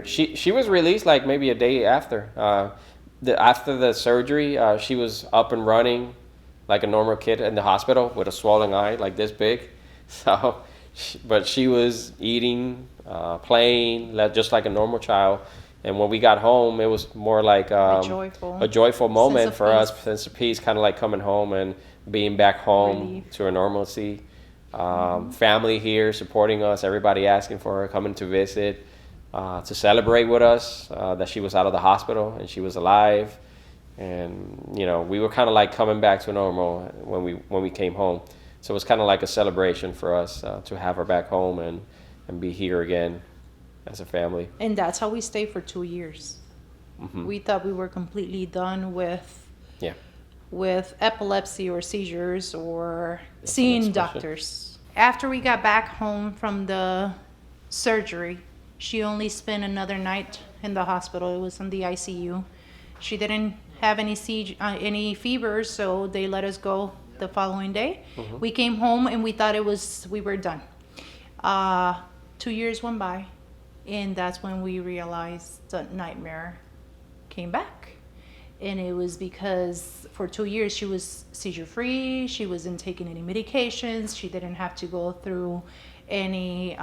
She was released like maybe a day after. After the surgery, she was up and running like a normal kid in the hospital with a swollen eye like this big. So, but she was eating, playing, just like a normal child. And when we got home, it was more like a joyful Sense moment of for us, peace, sense of peace, kind of like coming home and being back home relief. to a normalcy. Family here supporting us, everybody asking for her, coming to visit, to celebrate with us that she was out of the hospital and she was alive. And we were kind of like coming back to normal when we came home. So it was kind of like a celebration for us to have her back home and be here again as a family. And that's how we stayed for 2 years. We thought we were completely done Yeah, with epilepsy or seizures or that's the next seeing question. doctors. After we got back home from the surgery, she only spent another night in the hospital. It was in the ICU. She didn't have any fevers, so they let us go the following day. We came home and we thought we were done. 2 years went by, and that's when we realized the nightmare came back. And it was because for 2 years she was seizure free. She wasn't taking any medications. She didn't have to go through any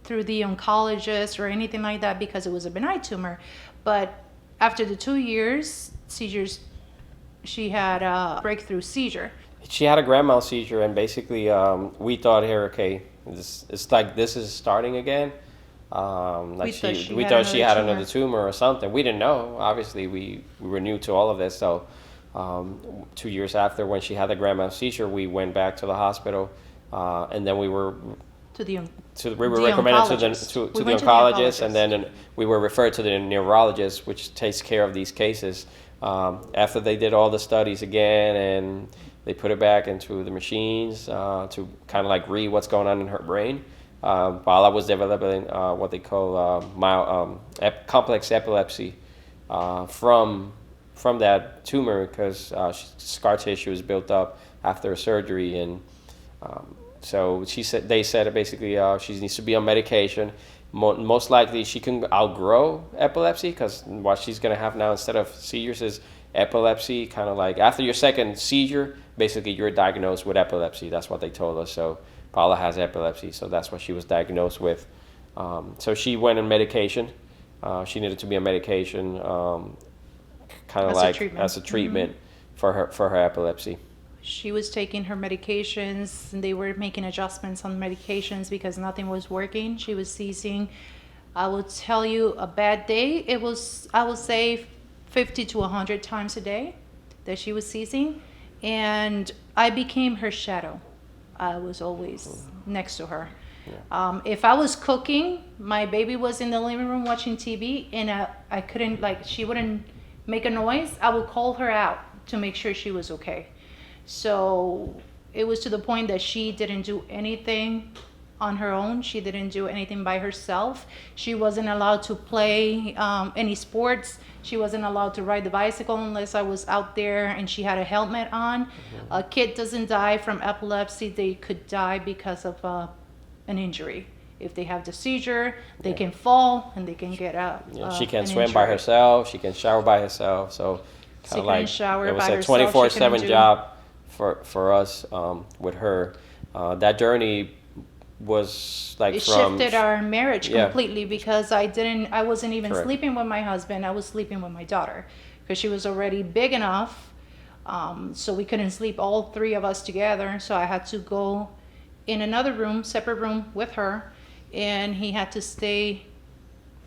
through the oncologist or anything like that because it was a benign tumor. But after the 2 years seizures, she had a breakthrough seizure. She had a grand mal seizure, and basically we thought here, okay, it's like this is starting again. Like we thought she had another tumor or something. We didn't know. Obviously, we were new to all of this. So 2 years after, when she had the grand mal seizure, we went back to the hospital, and then we were to the we were recommended to the oncologist, and then we were referred to the neurologist, which takes care of these cases. After they did all the studies again, and they put it back into the machines to kind of like read what's going on in her brain. While I was developing what they call complex epilepsy from that tumor, because scar tissue is built up after a surgery, and so they said basically she needs to be on medication. Most likely she can outgrow epilepsy, because what she's going to have now instead of seizures is epilepsy. Kind of like after your second seizure, basically you're diagnosed with epilepsy. That's what they told us. So Paula has epilepsy, so that's what she was diagnosed with. So she went on medication. She needed to be on medication, kind of like as a treatment for her epilepsy. She was taking her medications, and they were making adjustments on medications because nothing was working. She was seizing. I will tell you, a bad day, it was, I would say, 50 to 100 times a day that she was seizing. And I became her shadow. I was always next to her. Yeah. If I was cooking, my baby was in the living room watching TV, and I couldn't, like, she wouldn't make a noise. I would call her out to make sure she was okay. So it was to the point that she didn't do anything on her own. She didn't do anything by herself. She wasn't allowed to play any sports. She wasn't allowed to ride the bicycle unless I was out there and she had a helmet on. A kid doesn't die from epilepsy. They could die because of an injury. If they have the seizure, they can fall and they can get up. She can swim by herself. She can shower by herself. So kind of like shower it was by a herself. 24/7 job for us with her. That journey was like it shifted our marriage completely, because I wasn't even sleeping with my husband. I was sleeping with my daughter because she was already big enough, so we couldn't sleep all three of us together. So I had to go in another room, separate room with her, and he had to stay.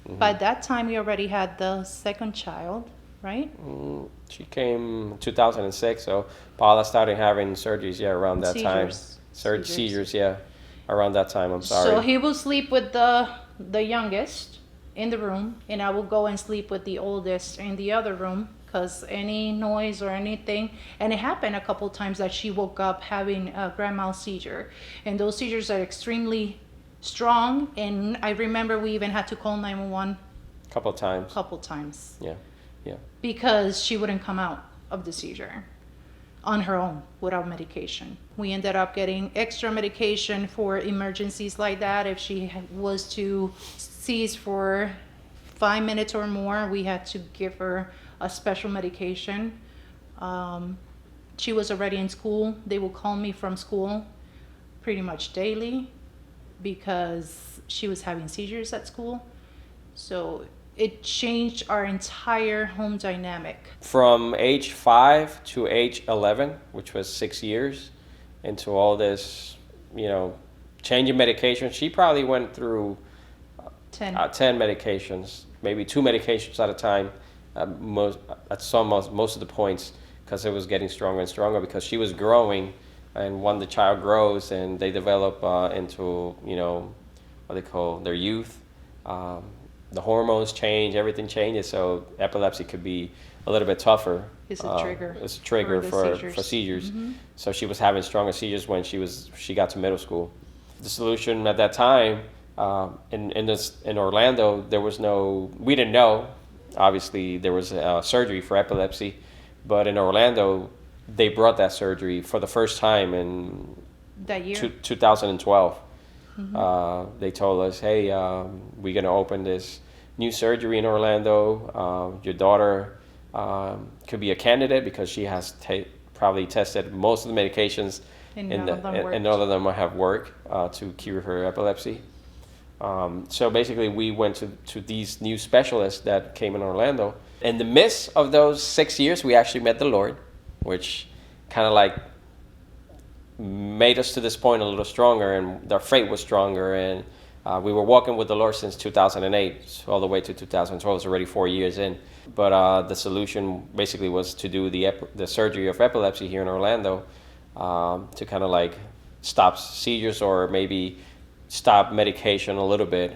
By that time we already had the second child, right? She came in 2006, so Paula started having surgeries around that time. Seizures, around that time. I'm sorry. So he will sleep with the youngest in the room, and I will go and sleep with the oldest in the other room, because any noise or anything, and it happened a couple times that she woke up having a grand mal seizure, and those seizures are extremely strong, and I remember we even had to call 911 couple times. Yeah. Because she wouldn't come out of the seizure on her own without medication. We ended up getting extra medication for emergencies like that if she was to seize for 5 minutes or more, we had to give her a special medication. She was already in school. They would call me from school pretty much daily because she was having seizures at school. So it changed our entire home dynamic. From age 5 to age 11, which was 6 years, into all this, changing medication. She probably went through 10 medications, maybe 2 medications at a time, most of the points, because it was getting stronger and stronger because she was growing. And when the child grows and they develop into, what they call their youth, the hormones change, everything changes, so epilepsy could be a little bit tougher. It's a trigger. It's a trigger for seizures. Mm-hmm. So she was having stronger seizures when she got to middle school. The solution at that time in Orlando, we didn't know. Obviously, there was surgery for epilepsy, but in Orlando, they brought that surgery for the first time in that year, 2012. Mm-hmm. They told us, hey, we're going to open this new surgery in Orlando. Your daughter could be a candidate because she has probably tested most of the medications, and none of them have worked to cure her epilepsy. So basically, we went to these new specialists that came in Orlando. In the midst of those 6 years, we actually met the Lord, which kind of like made us to this point a little stronger, and our faith was stronger, and we were walking with the Lord since 2008, so all the way to 2012. It's already 4 years in. But the solution basically was to do the surgery of epilepsy here in Orlando to kind of like stop seizures or maybe stop medication a little bit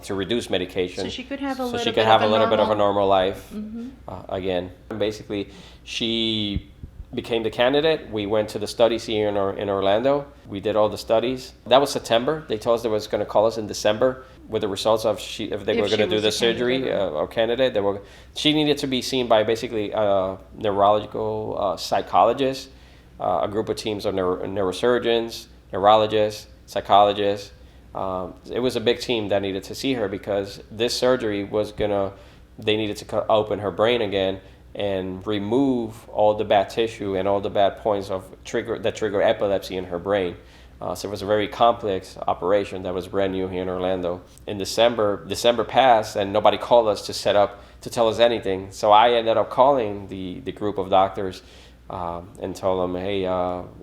to reduce medication. So she could have a little bit of a normal life again. And basically, she became the candidate. We went to the studies here in Orlando. We did all the studies. That was September. They told us they was going to call us in December with the results of if they were going to do the surgery or candidate. She needed to be seen by basically a neurological psychologist, a group of teams of neurosurgeons, neurologists, psychologists. It was a big team that needed to see her because this surgery they needed to open her brain again and remove all the bad tissue and all the bad points that trigger epilepsy in her brain. So it was a very complex operation that was brand new here in Orlando. In December passed and nobody called us to tell us anything. So I ended up calling the group of doctors and told them, hey,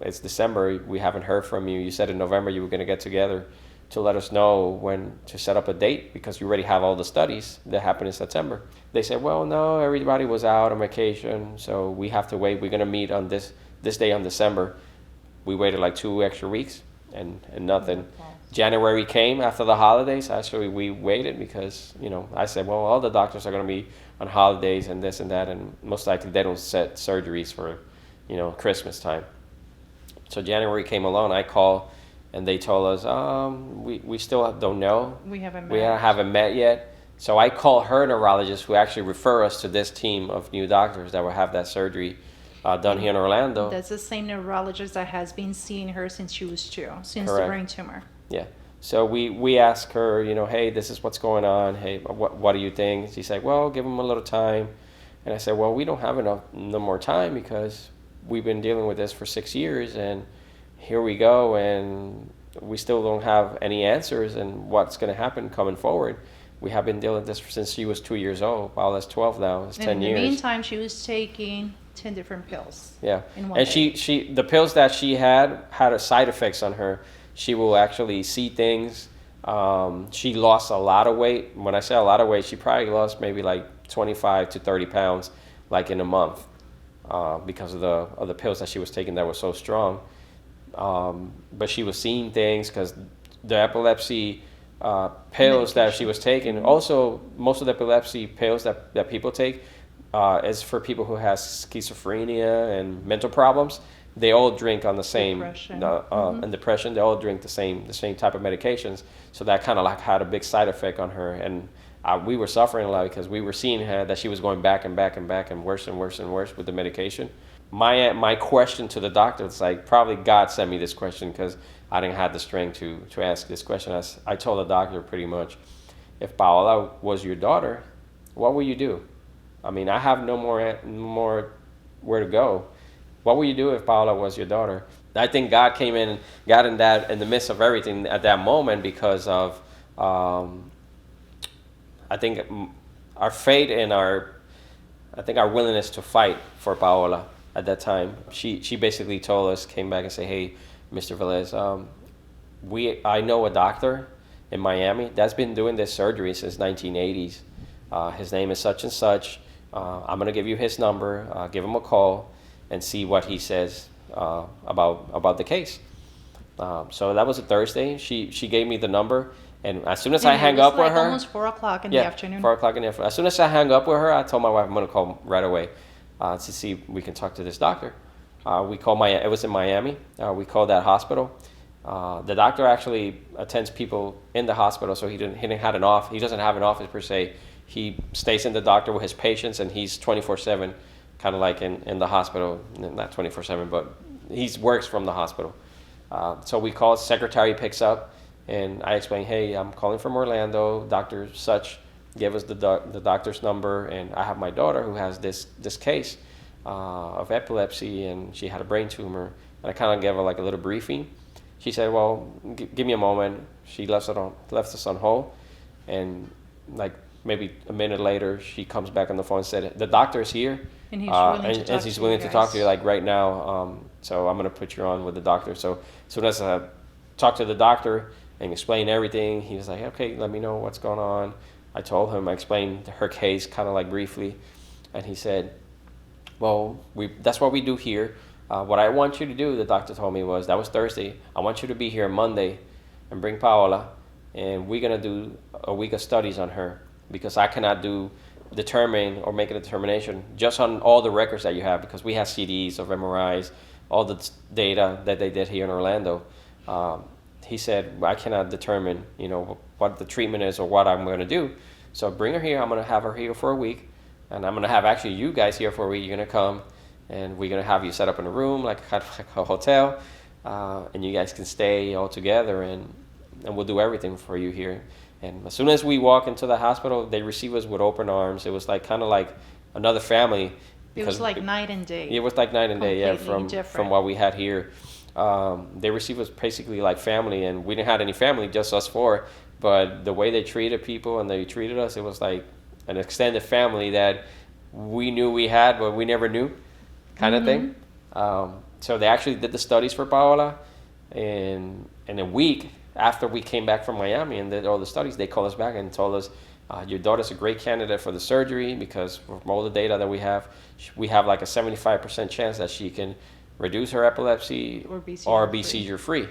it's December, we haven't heard from you. You said in November you were going to get together to let us know when to set up a date because you already have all the studies that happened in September. They said, well, no, everybody was out on vacation, so we have to wait. We're going to meet on this day on December. We waited like 2 extra weeks and nothing. January came after the holidays. Actually, we waited because, I said, well, all the doctors are going to be on holidays and this and that, and most likely they don't set surgeries for, Christmas time. So January came along, I called, and they told us, we still don't know. We haven't met yet. So I called her neurologist, who actually refer us to this team of new doctors that will have that surgery done here in Orlando. That's the same neurologist that has been seeing her since she was 2, since Correct. The brain tumor. Yeah. So we asked her, hey, this is what's going on. Hey, what do you think? She said, well, give them a little time. And I said, well, we don't have no more time because we've been dealing with this for 6 years, and here we go, and we still don't have any answers and what's going to happen coming forward. We have been dealing with this since she was 2 years old. Wow, that's 12 now. It's 10 years. In the meantime, she was taking 10 different pills. Yeah. In one and day. The pills that she had side effects on her. She will actually see things. She lost a lot of weight. When I say a lot of weight, she probably lost maybe like 25 to 30 pounds like in a month because of the pills that she was taking that were so strong. But she was seeing things because the epilepsy pills that she was taking. Also, most of the epilepsy pills that people take is for people who has schizophrenia and mental problems. They all drink on the same depression. And depression. They all drink the same type of medications. So that kind of like had a big side effect on her, and we were suffering a lot because we were seeing her that she was going back and back and back and worse with the medication. My question to the doctor is like, probably God sent me this question because I didn't have the strength to ask this question. I told the doctor pretty much, if Paola was your daughter, what will you do? I mean, I have no more where to go. What would you do if Paola was your daughter? I think God came in, got in the midst of everything at that moment because of, I think our faith and our willingness to fight for Paola at that time. She basically told us, came back and said, hey, Mr. Velez, I know a doctor in Miami that's been doing this surgery since 1980s. His name is such and such. I'm gonna give you his number. Give him a call and see what he says about the case. So that was a Thursday. She gave me the number, and as soon as I hang up with her, almost 4 o'clock in the afternoon. 4 o'clock in the afternoon. As soon as I hang up with her, I told my wife I'm gonna call right away to see if we can talk to this doctor. It was in Miami. We called that hospital. The doctor actually attends people in the hospital, so he doesn't have an office per se. He stays in the doctor with his patients, and he's 24/7, kind of like in the hospital. Not 24/7, but he works from the hospital. So we call, secretary picks up, and I explain, hey, I'm calling from Orlando. Dr. Such gave us the doctor's number, and I have my daughter who has this case of epilepsy, and she had a brain tumor. And I kind of gave her like a little briefing. She said, well, give me a moment. She left us on hold, and like maybe a minute later, she comes back on the phone and said, the doctor's here, and he's willing to talk to you like right now. So I'm going to put you on with the doctor. So as soon as I talked to the doctor and explained everything, he was like, okay, let me know what's going on. I told him, I explained her case kind of like briefly, and he said, well, that's what we do here. What I want you to do, the doctor told me, that was Thursday. I want you to be here Monday and bring Paola, and we're going to do a week of studies on her, because I cannot determine or make a determination just on all the records that you have, because we have CDs of MRIs, all the data that they did here in Orlando. He said, I cannot determine, what the treatment is or what I'm going to do. So bring her here. I'm going to have her here for a week, and I'm going to have actually you guys here for a week. You're going to come, and we're going to have you set up in a room like a hotel, and you guys can stay all together, and we'll do everything for you here. And as soon as we walk into the hospital, they receive us with open arms. It was like kind of like another family. It was like night and day. It was like night and day, Completely from what we had here. They received us basically like family, and we didn't have any family, just us four. But the way they treated people and they treated us, it was like an extended family that we knew we had, but we never knew, kind of thing. So they actually did the studies for Paola, and in a week after we came back from Miami and did all the studies, they called us back and told us, your daughter's a great candidate for the surgery, because from all the data that we have like a 75% chance that she can reduce her epilepsy or be seizure free,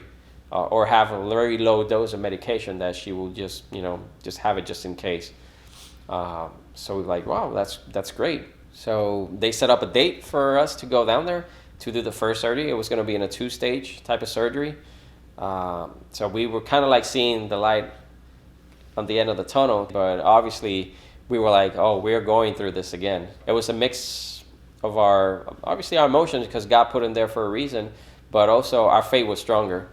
or have a very low dose of medication that she will just have it just in case. So we're like, wow, that's great. So they set up a date for us to go down there to do the first surgery. It was going to be in a 2-stage type of surgery. So we were kind of like seeing the light on the end of the tunnel, but obviously we were like, oh, we're going through this again. It was a mix of our emotions, because God put in there for a reason, but also our faith was stronger.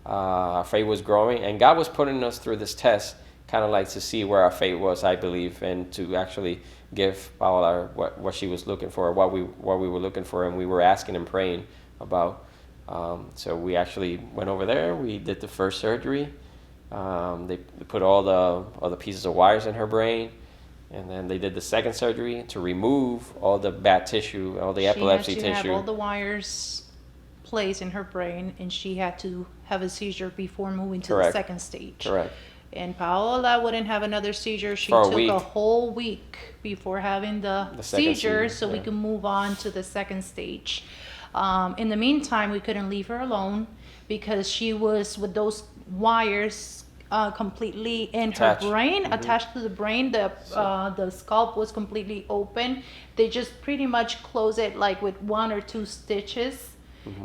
Our faith was growing, and God was putting us through this test, kind of like to see where our faith was, I believe, and to actually give Paola what she was looking for, what we were looking for, and we were asking and praying about. So we actually went over there. We did the first surgery. They put all the pieces of wires in her brain, and then they did the second surgery to remove all the bad tissue, all the epilepsy tissue. She had to have all the wires placed in her brain, and she had to have a seizure before moving to the second stage. Correct. And Paola wouldn't have another seizure. She took a whole week before having the seizure, so we could move on to the second stage. In the meantime, we couldn't leave her alone, because she was with those wires completely in her brain, attached to the brain. The scalp was completely open. They just pretty much closed it like with 1 or 2 stitches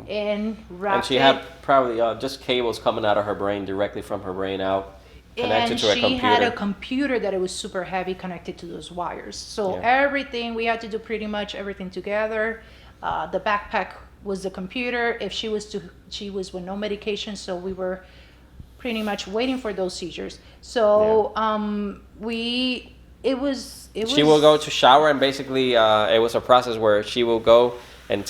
and wrapped it. And she had probably just cables coming out of her brain, directly from her brain out, connected to a computer. And she had a computer that it was super heavy, connected to those wires. So everything, we had to do pretty much everything together. The backpack was the computer. If she was with no medication, so we were pretty much waiting for those seizures. So we She will go to shower, and basically it was a process where she will go and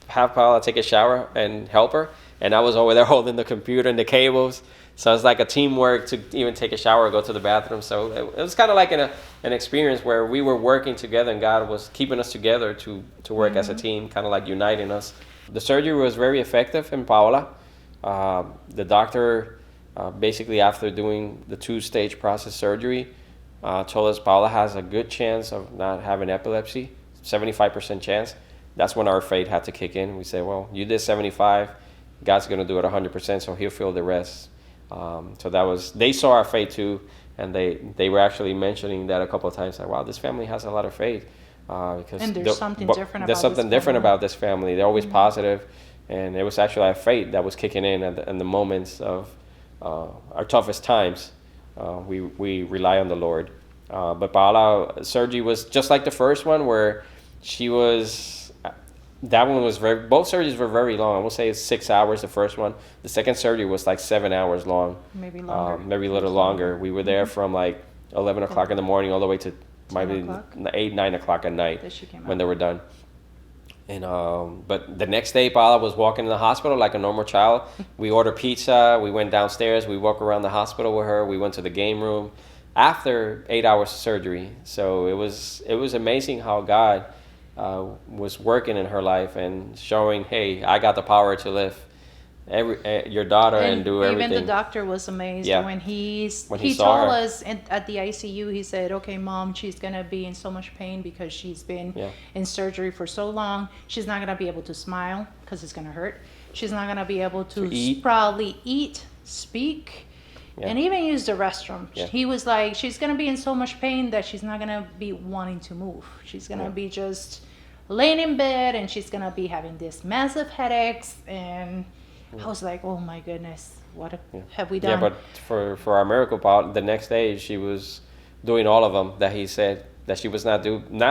have Paula take a shower and help her, and I was over there holding the computer and the cables. So it's like a teamwork to even take a shower or go to the bathroom. So it was kind of like an experience where we were working together, and God was keeping us together to work as a team, kind of like uniting us. The surgery was very effective in Paola. The doctor, basically after doing the 2-stage process surgery, told us Paola has a good chance of not having epilepsy, 75% chance. That's when our faith had to kick in. We said, well, you did 75, God's going to do it 100%, so he'll feel the rest. So they saw our faith too, and they were actually mentioning that a couple of times, like, wow, this family has a lot of faith. Because and there's something different about this family. They're always positive, and it was actually our faith that was kicking in the moments of our toughest times. We rely on the Lord. But Paola surgery was just like the first one, where that one was both surgeries were very long. I will say it's 6 hours, the first one. The second surgery was like 7 hours long. Maybe longer. Maybe a little longer. We were there from like 11 o'clock in the morning all the way to maybe 8, 9 o'clock at night when they were done. And but the next day, Paola was walking in the hospital like a normal child. We ordered pizza. We went downstairs. We walked around the hospital with her. We went to the game room after 8 hours of surgery. So it was amazing how God was working in her life and showing, hey, I got the power to lift your daughter and do everything. Even the doctor was amazed when he saw told her. us at the ICU. He said, okay, Mom, she's gonna be in so much pain because she's been in surgery for so long. She's not gonna be able to smile because it's gonna hurt. She's not gonna be able to probably eat, speak, and even use the restroom. He was like, she's gonna be in so much pain that she's not gonna be wanting to move. She's gonna be just laying in bed, and she's gonna be having this massive headaches. And I was like, oh my goodness, what have we done? Yeah, but for our miracle part, the next day she was doing all of them that he said that she was not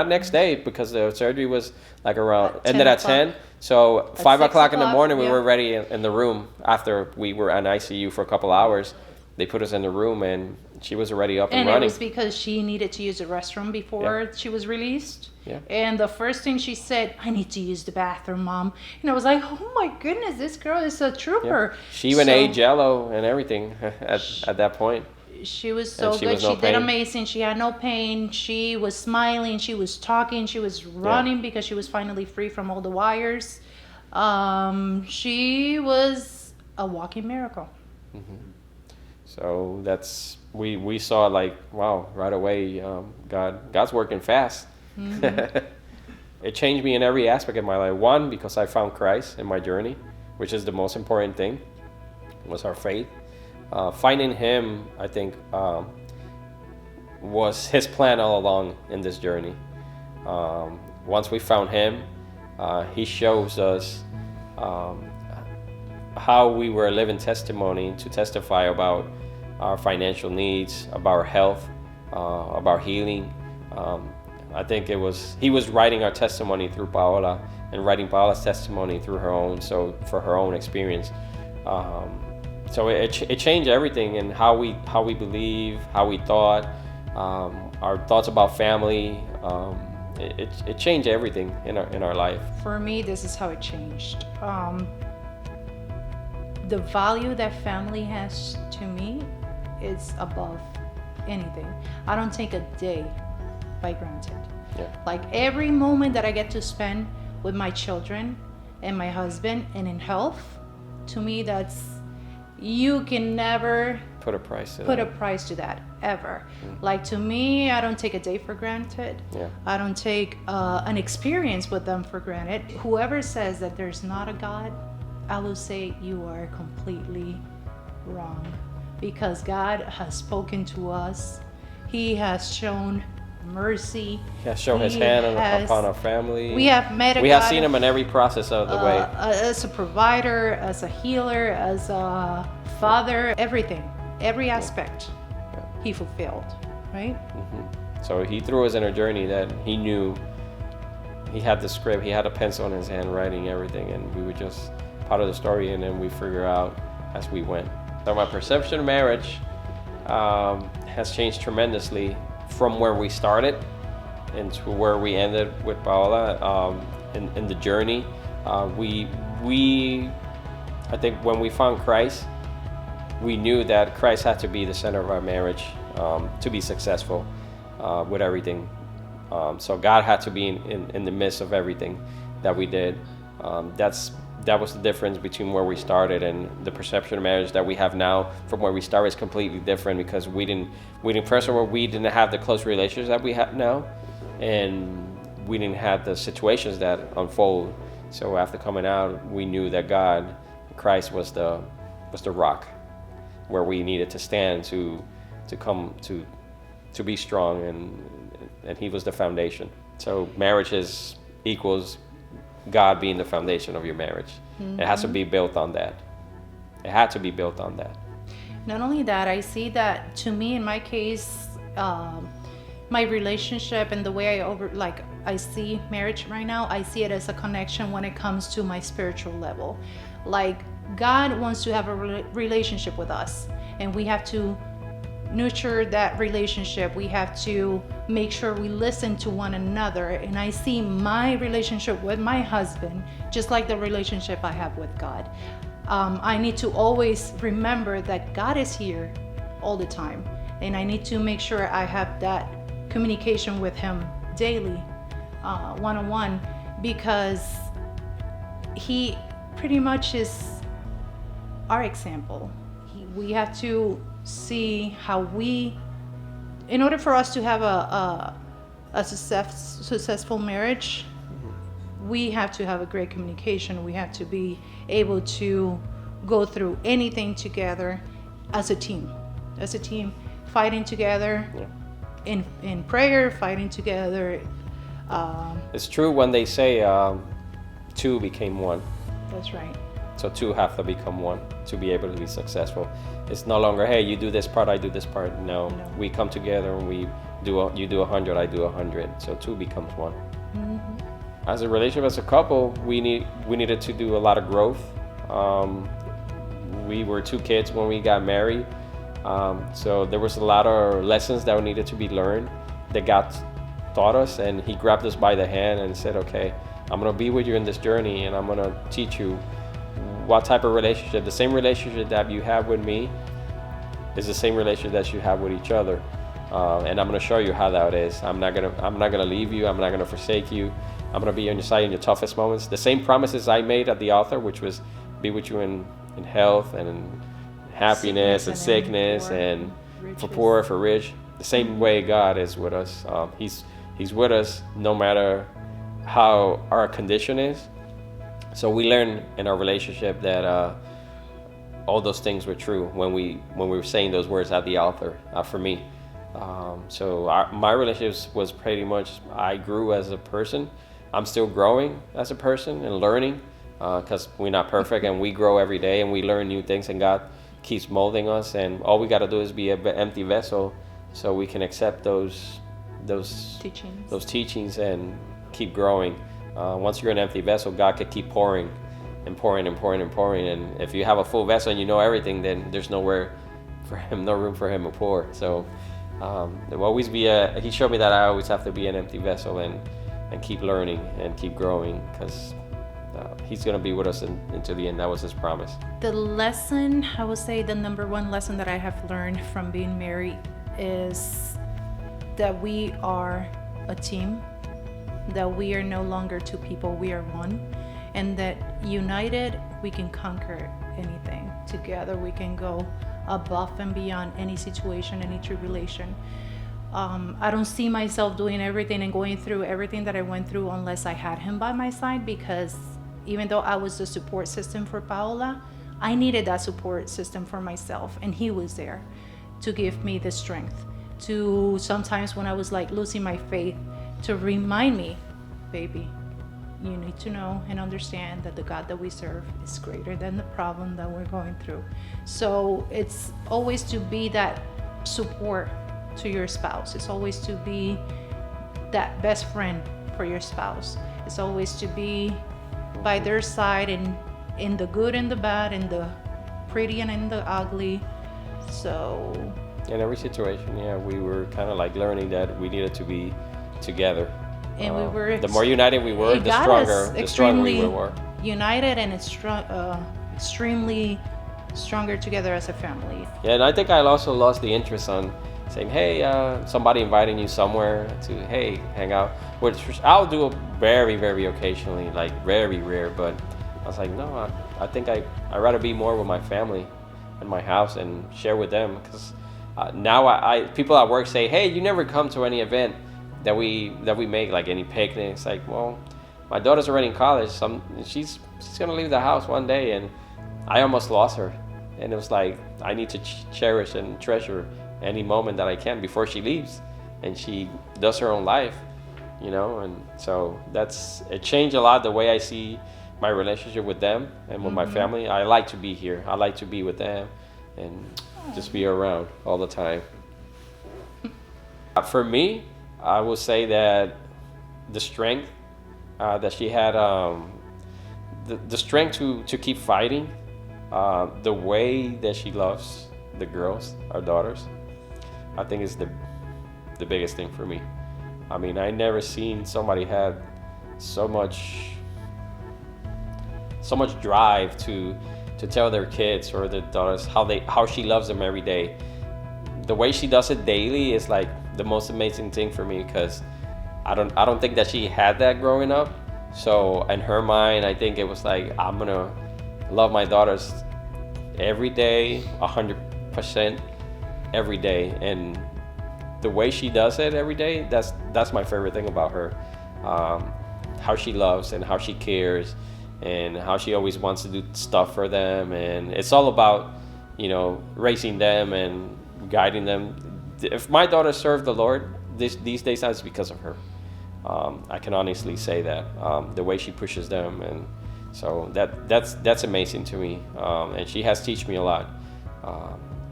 next day, because the surgery was like ended at 10. So 5 o'clock in the morning, we were ready in the room after we were in ICU for a couple hours. They put us in the room, and she was already up and running. And it was because she needed to use the restroom before she was released. Yeah. And the first thing she said, I need to use the bathroom, Mom. And I was like, oh my goodness, this girl is a trooper. Yeah. She even ate Jell-O and everything at that point. She was so good. She did amazing. She had no pain. She was smiling. She was talking. She was running because she was finally free from all the wires. She was a walking miracle. Mm-hmm. So we saw, like, wow, right away, God's working fast. Mm-hmm. It changed me in every aspect of my life. One, because I found Christ in my journey, which is the most important thing, was our faith. Finding him, I think, was his plan all along in this journey. Once we found him, he shows us how we were a living testimony to testify about our financial needs, about our health, about healing. I think he was writing our testimony through Paola, and writing Paola's testimony through for her own experience. So it changed everything, and how we believe, how we thought, our thoughts about family. It changed everything in our life. For me, this is how it changed. The value that family has to me is above anything. I don't take a day by granted. Yeah. Like every moment that I get to spend with my children and my husband and in health, to me, you can never put a price to that ever. Like, to me, I don't take a day for granted. I don't take an experience with them for granted. Whoever says that there's not a God, I will say you are completely wrong, because God has spoken to us. He has shown mercy. He has shown his hand upon our family. We have met We have seen him in every process of the way. As a provider, as a healer, as a father, everything, every aspect, he fulfilled, right? Mm-hmm. So he threw us in a journey that he knew. He had the script, he had a pencil in his hand writing everything, and we were just part of the story, and then we figure out as we went. So my perception of marriage has changed tremendously from where we started and to where we ended with Paola in the journey. I think when we found Christ, we knew that Christ had to be the center of our marriage to be successful with everything. So God had to be in the midst of everything that we did. That was the difference between where we started and the perception of marriage that we have now from where we started is completely different, because we didn't first of all, we didn't have the close relationships that we have now, and we didn't have the situations that unfold. So after coming out, we knew that Christ was the rock where we needed to stand to be strong, and He was the foundation. So marriage equals God being the foundation of your marriage. Mm-hmm. It has to be built on that. It had to be built on that. Not only that, I see that, to me, in my case, my relationship and the way I see marriage right now, I see it as a connection when it comes to my spiritual level. Like, God wants to have a relationship with us, and we have to nurture that relationship. We have to make sure we listen to one another. And I see my relationship with my husband just like the relationship I have with God. I need to always remember that God is here all the time, and I need to make sure I have that communication with Him daily, one-on-one, because He pretty much is our example. We have to see how in order for us to have a successful marriage, we have to have a great communication. We have to be able to go through anything together as a team, fighting together, in prayer, fighting together. It's true when they say two became one. That's right. So two have to become one to be able to be successful. It's no longer, hey, you do this part, I do this part. No. We come together and you do 100, I do 100. So two becomes one. Mm-hmm. As a relationship, as a couple, we needed to do a lot of growth. We were 2 kids when we got married. So there was a lot of lessons that needed to be learned that God taught us, and He grabbed us by the hand and said, okay, I'm going to be with you in this journey, and I'm going to teach you what type of relationship. The same relationship that you have with me is the same relationship that you have with each other, and I'm going to show you how that is. I'm not gonna leave you. I'm not gonna forsake you. I'm going to be on your side in your toughest moments. The same promises I made at the altar, which was be with you in health and in happiness and sickness and for poor, for rich. The same way God is with us. He's with us no matter how our condition is. So we learned in our relationship that all those things were true when we were saying those words at the altar for me. So my relationship was pretty much, I grew as a person. I'm still growing as a person and learning because we're not perfect, and we grow every day and we learn new things, and God keeps molding us, and all we got to do is be an empty vessel so we can accept those teachings and keep growing. Once you're an empty vessel, God could keep pouring and pouring and pouring and pouring. And if you have a full vessel and you know everything, then there's no room for Him to pour. So there will always be He showed me that I always have to be an empty vessel and keep learning and keep growing, because He's going to be with us into the end. That was His promise. The lesson, I would say the number one lesson that I have learned from being married is that we are a team, that we are no longer 2 people, we are one, and that united we can conquer anything. Together we can go above and beyond any situation, any tribulation. I don't see myself doing everything and going through everything that I went through unless I had Him by my side, because even though I was the support system for Paola, I needed that support system for myself, and He was there to give me the strength to, sometimes when I was like losing my faith, to remind me, baby, you need to know and understand that the God that we serve is greater than the problem that we're going through. So it's always to be that support to your spouse. It's always to be that best friend for your spouse. It's always to be by their side in the good and the bad, in the pretty and in the ugly. So In every situation, yeah, we were kind of like learning that we needed to be together. And we were the more united we were, the stronger we were. United and extremely stronger together as a family. Yeah, and I think I also lost the interest on saying, hey, somebody inviting you somewhere to, hey, hang out, which I'll do very, very occasionally, like very rare, but I was like, no, I think I'd rather be more with my family in my house and share with them, because now people at work say, hey, you never come to any event that we make, like any picnics. Like, well, my daughter's already in college, she's gonna leave the house one day, and I almost lost her, and it was like I need to cherish and treasure any moment that I can before she leaves and she does her own life, and so it changed a lot the way I see my relationship with them and with my family. I like to be here. I like to be with them and just be around all the time. For me, I will say that the strength that she had, the strength to keep fighting, the way that she loves the girls, our daughters, I think is the biggest thing for me. I mean, I never seen somebody have so much drive to tell their kids or their daughters how she loves them every day. The way she does it daily is like the most amazing thing for me, because I don't think that she had that growing up. So in her mind, I think it was like, I'm gonna love my daughters every day, 100% every day. And the way she does it every day, that's my favorite thing about her. How she loves and how she cares and how she always wants to do stuff for them. And it's all about, raising them and guiding them. If my daughter served the Lord these days, it's because of her. I can honestly say that. The way she pushes them, and so that's amazing to me. And she has taught me a lot,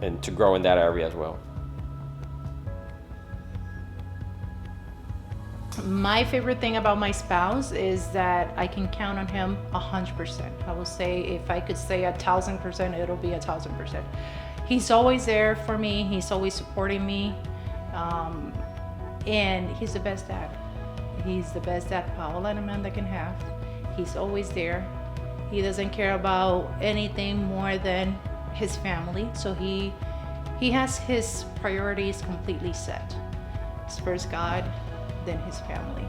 and to grow in that area as well. My favorite thing about my spouse is that I can count on him 100%. I will say, if I could say 1,000%, it'll be 1,000%. He's always there for me. He's always supporting me, and he's the best dad. He's the best dad Paola and Amanda can have. He's always there. He doesn't care about anything more than his family. So he has his priorities completely set. It's first God, then his family.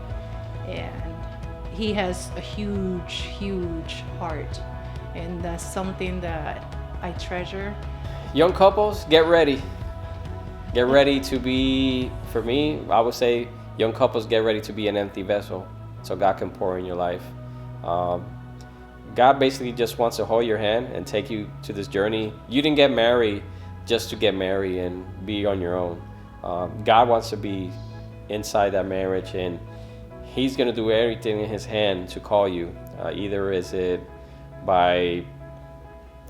And he has a huge heart. And that's something that I treasure. Young couples, get ready. Get ready to be, for me, I would say, young couples, get ready to be an empty vessel so God can pour in your life. God basically just wants to hold your hand and take you to this journey. You didn't get married just to get married and be on your own. God wants to be inside that marriage, and He's going to do everything in His hand to call you. Either is it by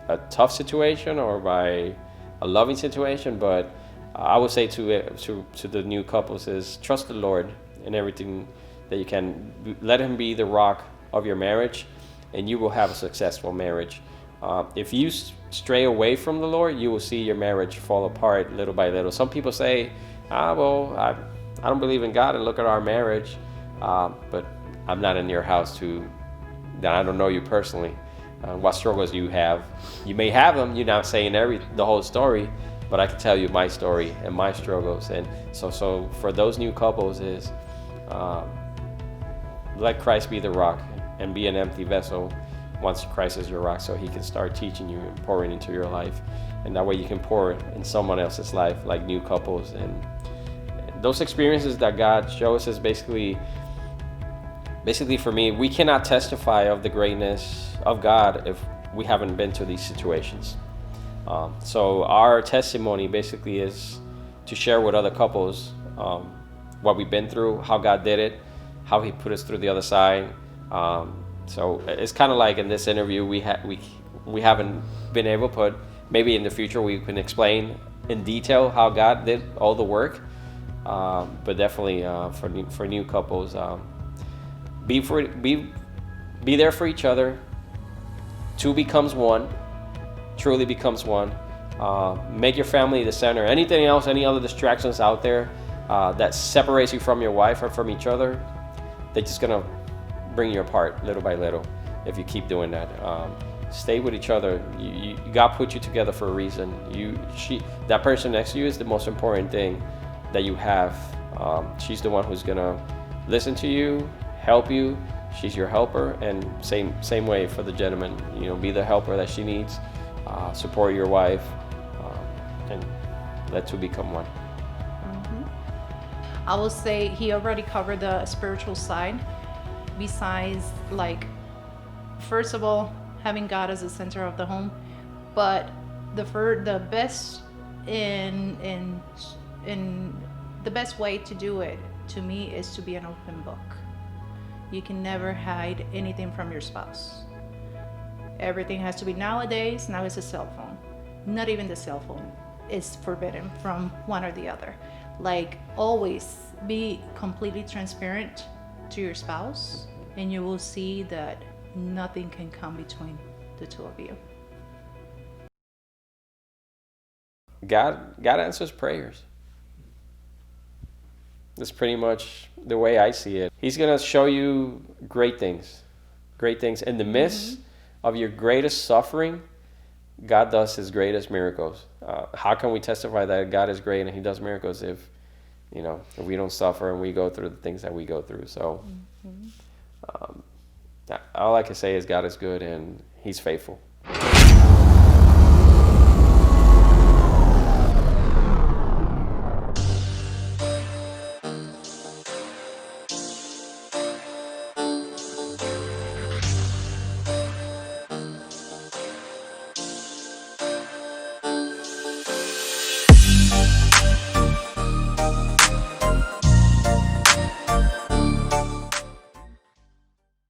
a tough situation or by a loving situation, but I would say to the new couples is trust the Lord in everything that you can. Let Him be the rock of your marriage, and you will have a successful marriage. If you stray away from the Lord, you will see your marriage fall apart little by little. Some people say, well, I don't believe in God, and look at our marriage, but I'm not in your house I don't know you personally. What struggles you have. You may have them, you're not saying the whole story, but I can tell you my story and my struggles. And so for those new couples is, let Christ be the rock and be an empty vessel once Christ is your rock, so He can start teaching you and pouring into your life. And that way you can pour in someone else's life, like new couples. And those experiences that God shows us basically for me, we cannot testify of the greatness of God if we haven't been to these situations. So our testimony basically is to share with other couples what we've been through, how God did it, how He put us through the other side. So it's kind of like in this interview, we haven't been able, but maybe in the future we can explain in detail how God did all the work. But definitely for new couples, be there for each other. Two becomes one, truly becomes one, Make your family the center. Anything else, any other distractions out there that separates you from your wife or from each other, they're just gonna bring you apart little by little if you keep doing that. Stay with each other. God put you together for a reason. That person next to you is the most important thing that you have. She's the one who's gonna listen to you, help you. She's your helper, and same way for the gentleman. Be the helper that she needs. Support your wife, and let two become one. I will say he already covered the spiritual side. Besides, first of all, having God as the center of the home, but the best the best way to do it, to me, is to be an open book. You can never hide anything from your spouse. Everything has to be nowadays. Now it's a cell phone. Not even the cell phone is forbidden from one or the other. Always be completely transparent to your spouse, and you will see that nothing can come between the two of you. God answers prayers. That's pretty much the way I see it. He's going to show you great things. In the midst of your greatest suffering, God does his greatest miracles. How can we testify that God is great and he does miracles if we don't suffer and we go through the things that we go through? So all I can say is God is good and he's faithful.